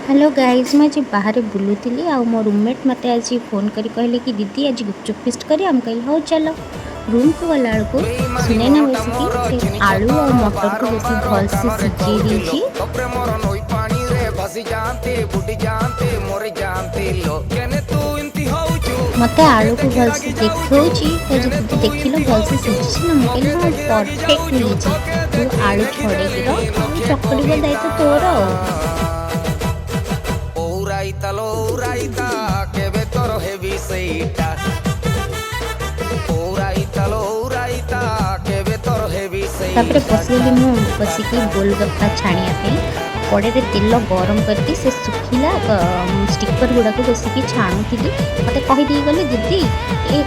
Hello guys मैं आज बाहर बुलूली आ मो रूममेट मते आज फोन करी कहले कि दीदी आज गुपचुप फिस्ट करी हम कहले हो चलो रूम को गला बेलू सुने ना बेसिकी आलू और मटर को बेसी भल से सिझे दीची मते आलू को भल से देखौची तो जब देखिलो भल से सिझी ना कहले हां परफेक्ट मिलिची तू आलू छोड़े गिरो चकड़ी को दायित्व तोर Uraitalo uraita kebe toro heavy seita Uraitalo uraita kebe toro heavy seita तापर बसली मु बसिकी गोलगप्पा छाणिया पे कड़े तेल गरम करके से सुखिला स्टिकर गुड़ा को बसिकी छाणुली मत कहीदी गले दीदी ये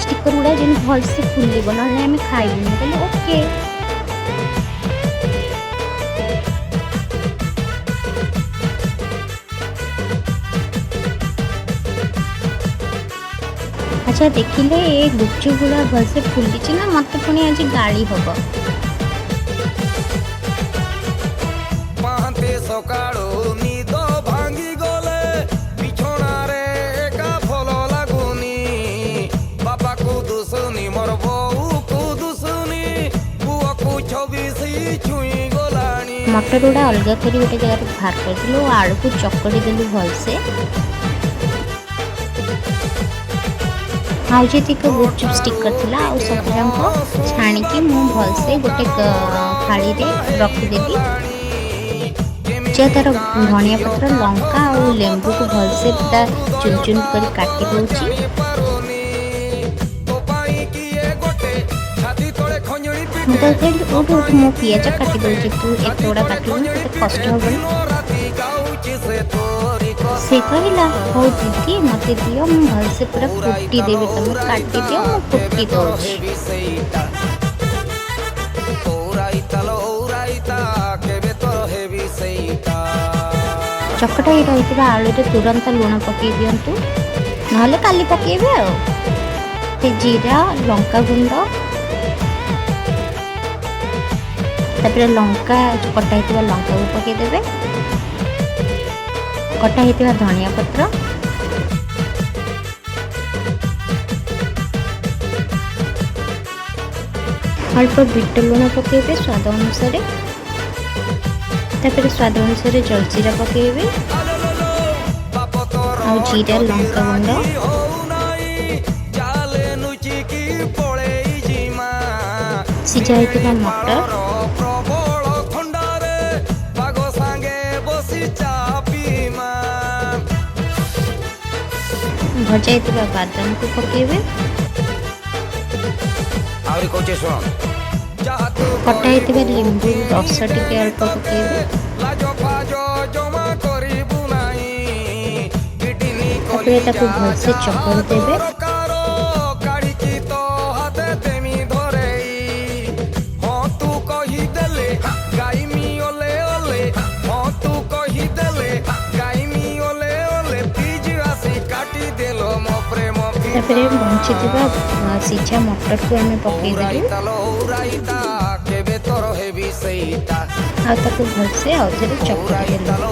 स्टिकर गुड़ा जेन भल से फुलब ना आम खाइबू कहले ओके। अच्छा देखिले ये गुपचुप गुड़ा भलसे फुली ना मत पुणी आज गाड़ी हम सकाळो निद भांगी गले बिछोना रे एका फल लागुनी बापा को दुसुनी मोर बहू को दुसुनी बुआ को 26 छुई गलानी मटर गुड़ा अलग कर गोटे जगह बाहर कर आलू को चकड़ी देलु भलसे आज जी गुपचुप स्टिकर थी आ सब छाणिकी मु भलसे गोटे थाली रे रखीदेवी तार धनिया पत्र लंका और लेंबू को भलसे पूरा चुन चुन कर काटी दूची मुझे कहली मो पिज काटी दूची तू एक थोड़ा काटू तो कष्ट हम से कहला हो दीदी मत दियो मु भलसे पूरा फुटी देवी तुम काटी दियो मु फुटी दूची चकटा रही आलू तुरंत लुण पकई दिंतु ना काली पकेबे आ जीरा लंका गुंड तापर लंका कटा होता लंका को पकईदे कटा होता धनिया पत्र अल्प बिट लुण पकईबे स्वाद अनुसार तापर स्वाद अनुसार जलजीरा पकईबे आ जीरा लंका गुंड सिझा होता मटर भजा होता बादाम को पकईबे कटा होता लेंबू रस टिके अल्प पकईबे तापर भलसे चकड़ी देबे बंची सिझा मटर को आम पकईदेलु भलसे आउे चकड़ी देलु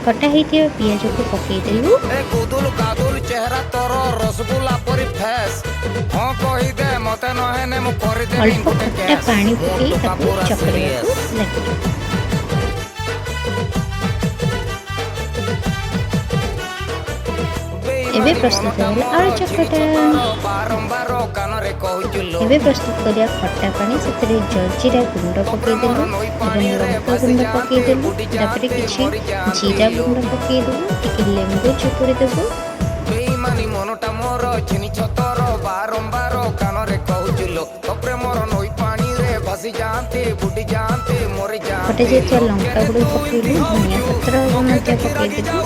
कटा होता पिज को पकईदेलु अल्प खट्टा पानी पकई चकड़ी लगे एबे प्रस्तुत होगा आलू चकटा एबे प्रस्तुत करिया खट्टा पानी से जलजीरा गुंड पकईदेलु लंका गुंड पकईदेलु तापर किछि जीरा गुंड पकईदेलु टिके लेंबू चुपुड़ी देबु बेईमानी मनटा मोर छिनी छतर बारंबार कान रे कहउजुलो तपरे मोर नई पानी रे भासी जानते बुडी जानते मोरे जानते कटे जेतो लंका गुंड पकईलु धनिया पत्र मध्य पकईदेलु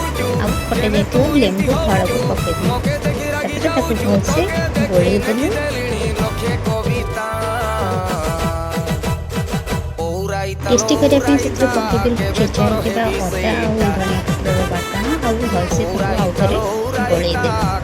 आ कटे जेतो लेंबू फल को पकईदेलु तापर भलसे गोळेदेलु टेस्टी करने से पकईदेलु छेचा अदा और धनिया पत्र बाटण आ भलसे आउे गोलैदेलु।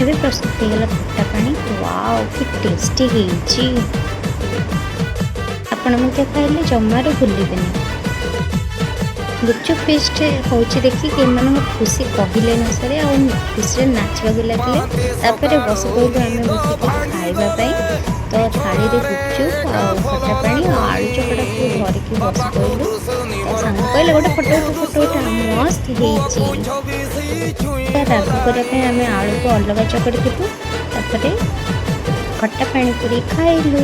ଏବେ ପ୍ରସ୍ତୁତ ହେଇଗଲା ଖଟା ପାଣି। ୱାଓ କି ଟେଷ୍ଟି ହେଇଛି। ଆପଣ ମଧ୍ୟ ଖାଇଲେ ଜମାରୁ ଭୁଲିବେନି। ଗୁପଚୁପ୍ ଫିଷ୍ଟ ହେଉଛି ଦେଖିକି ଏମାନଙ୍କ ଖୁସି କହିଲେ ନ ସରେ, ଆଉ ଖୁସିରେ ନାଚିବାକୁ ଲାଗିଲେ। ତାପରେ ବସି ପଡ଼ିଲୁ ଆମେ ବସିକି ଖାଇବା ପାଇଁ। ତ ଥାଳିରେ ଗୁପଚୁପ୍ ଆଉ ଖଟା ପାଣି ଆଉ ଆଳୁ ଚକଟାକୁ ଧରିକି ବସି ପଡ଼ିଲୁ। ତ ସାଙ୍ଗ କହିଲେ ଗୋଟେ ଫଟୋ ଉଠା ମସ୍ତ ହେଇଛି। ରାଗ କରିବା ପାଇଁ ଆମେ ଆଳୁକୁ ଅଲଗା ଚକଟିଥିଲୁ, ତାପରେ ଖଟା ପାଣି ପୁରେଇ ଖାଇଲୁ।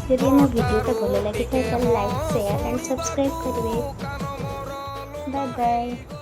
ଯଦି ମୋ ଭିଡ଼ିଓଟା ଭଲ ଲାଗିଥାଏ ତାହେଲେ ଲାଇକ୍, ସେୟାର ଆଣ୍ଡ ସବସ୍କ୍ରାଇବ୍ କରିବେ। Bye bye.